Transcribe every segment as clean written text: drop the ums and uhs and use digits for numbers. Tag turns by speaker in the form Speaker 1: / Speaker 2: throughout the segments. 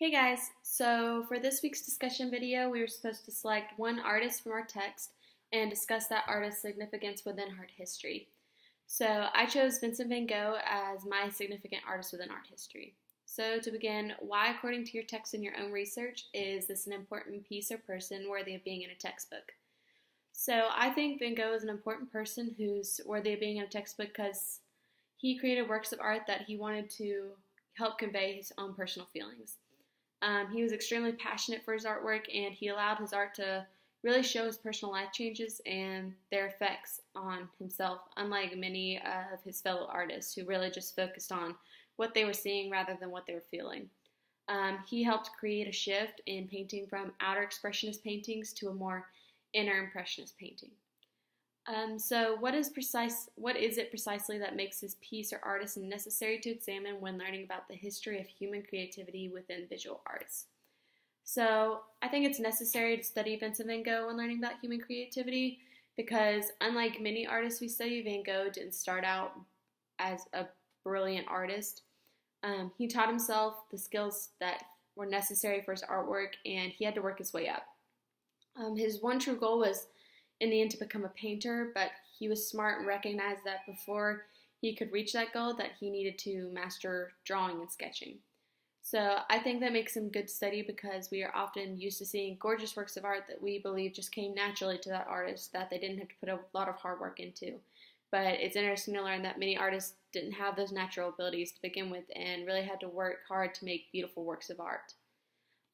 Speaker 1: Hey guys, so for this week's discussion video, we were supposed to select one artist from our text and discuss that artist's significance within art history. So I chose Vincent van Gogh as my significant artist within art history. So to begin, why according to your text and your own research is this an important piece or person worthy of being in a textbook? So I think Van Gogh is an important person who's worthy of being in a textbook because he created works of art that he wanted to help convey his own personal feelings. He was extremely passionate for his artwork, and he allowed his art to really show his personal life changes and their effects on himself, unlike many of his fellow artists who really just focused on what they were seeing rather than what they were feeling. He helped create a shift in painting from outer expressionist paintings to a more inner impressionist painting. So what is it precisely that makes this piece or artist necessary to examine when learning about the history of human creativity within visual arts? So I think it's necessary to study Vincent van Gogh when learning about human creativity because unlike many artists we study, Van Gogh didn't start out as a brilliant artist. He taught himself the skills that were necessary for his artwork, and he had to work his way up. His one true goal was in the end to become a painter, but he was smart and recognized that before he could reach that goal that he needed to master drawing and sketching. So I think that makes him good to study because we are often used to seeing gorgeous works of art that we believe just came naturally to that artist, that they didn't have to put a lot of hard work into. But it's interesting to learn that many artists didn't have those natural abilities to begin with and really had to work hard to make beautiful works of art.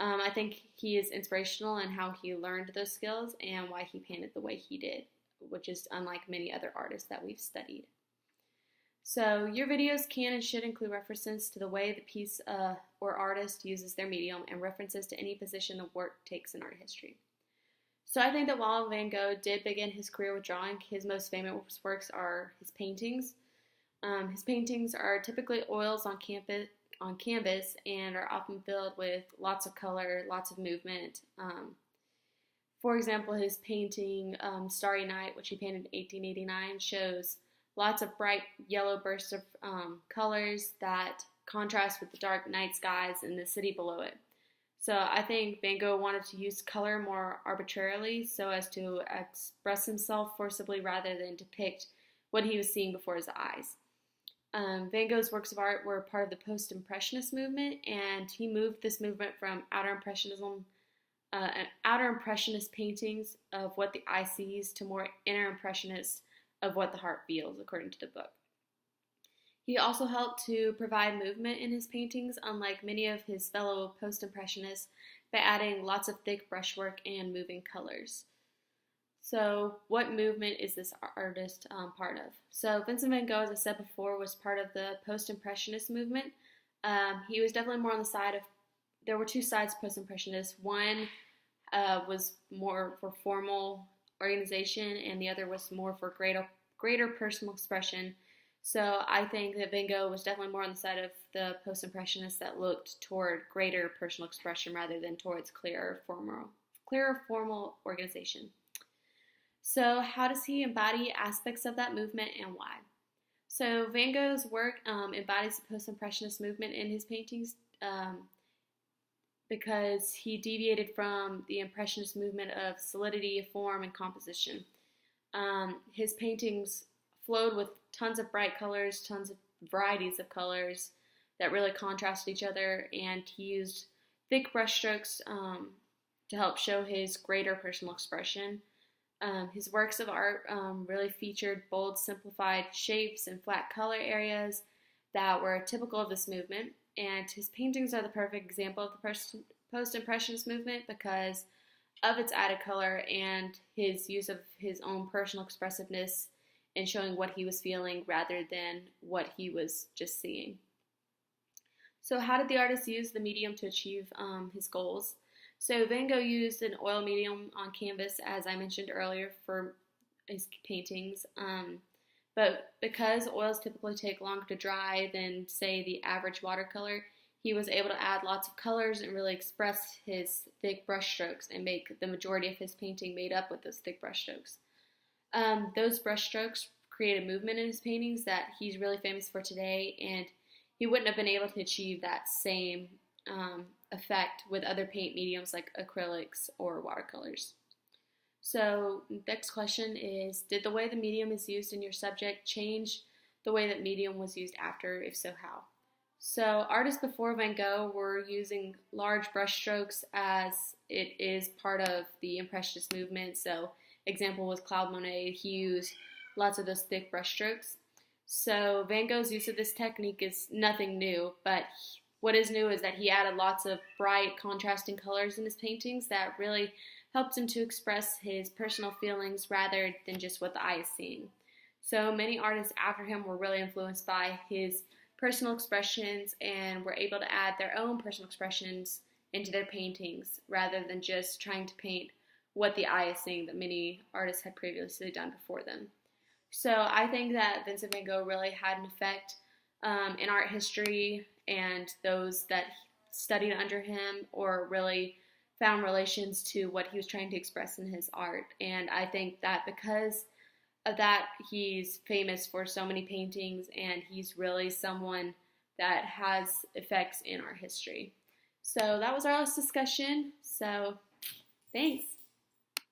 Speaker 1: I think he is inspirational in how he learned those skills and why he painted the way he did, which is unlike many other artists that we've studied. So your videos can and should include references to the way the piece or artist uses their medium and references to any position the work takes in art history. So I think that while Van Gogh did begin his career with drawing, his most famous works are his paintings. His paintings are typically oils on canvas and are often filled with lots of color, lots of movement. For example, his painting Starry Night, which he painted in 1889, shows lots of bright yellow bursts of colors that contrast with the dark night skies and the city below it. So I think Van Gogh wanted to use color more arbitrarily so as to express himself forcibly rather than depict what he was seeing before his eyes. Van Gogh's works of art were part of the post-impressionist movement, and he moved this movement from outer impressionist paintings of what the eye sees to more inner impressionist of what the heart feels, according to the book. He also helped to provide movement in his paintings, unlike many of his fellow post-impressionists, by adding lots of thick brushwork and moving colors. So what movement is this artist part of? So Vincent van Gogh, as I said before, was part of the post-impressionist movement. He was definitely more on the side of, there were two sides to post-impressionists. One was more for formal organization, and the other was more for greater personal expression. So I think that Van Gogh was definitely more on the side of the post-impressionists that looked toward greater personal expression rather than towards clearer formal organization. So how does he embody aspects of that movement and why? So Van Gogh's work embodies the post-impressionist movement in his paintings because he deviated from the impressionist movement of solidity, form, and composition. His paintings flowed with tons of bright colors, tons of varieties of colors that really contrasted each other, and he used thick brushstrokes to help show his greater personal expression. His works of art really featured bold, simplified shapes and flat color areas that were typical of this movement, and his paintings are the perfect example of the post-impressionist movement because of its added color and his use of his own personal expressiveness in showing what he was feeling rather than what he was just seeing. So how did the artist use the medium to achieve his goals? So Van Gogh used an oil medium on canvas, as I mentioned earlier, for his paintings. But because oils typically take longer to dry than, say, the average watercolor, he was able to add lots of colors and really express his thick brushstrokes and make the majority of his painting made up with those thick brushstrokes. Those brushstrokes created movement in his paintings that he's really famous for today, and he wouldn't have been able to achieve that same effect with other paint mediums like acrylics or watercolors. So next question is, did the way the medium is used in your subject change the way that medium was used after? If so, how? So artists before Van Gogh were using large brush strokes as it is part of the Impressionist movement. So example was Claude Monet. He used lots of those thick brush strokes. So Van Gogh's use of this technique is nothing new, but what is new is that he added lots of bright contrasting colors in his paintings that really helped him to express his personal feelings rather than just what the eye is seeing. So many artists after him were really influenced by his personal expressions and were able to add their own personal expressions into their paintings rather than just trying to paint what the eye is seeing that many artists had previously done before them. So I think that Vincent van Gogh really had an effect in art history, and those that studied under him or really found relations to what he was trying to express in his art. And I think that because of that, he's famous for so many paintings, and he's really someone that has effects in art history. So that was our last discussion. So thanks.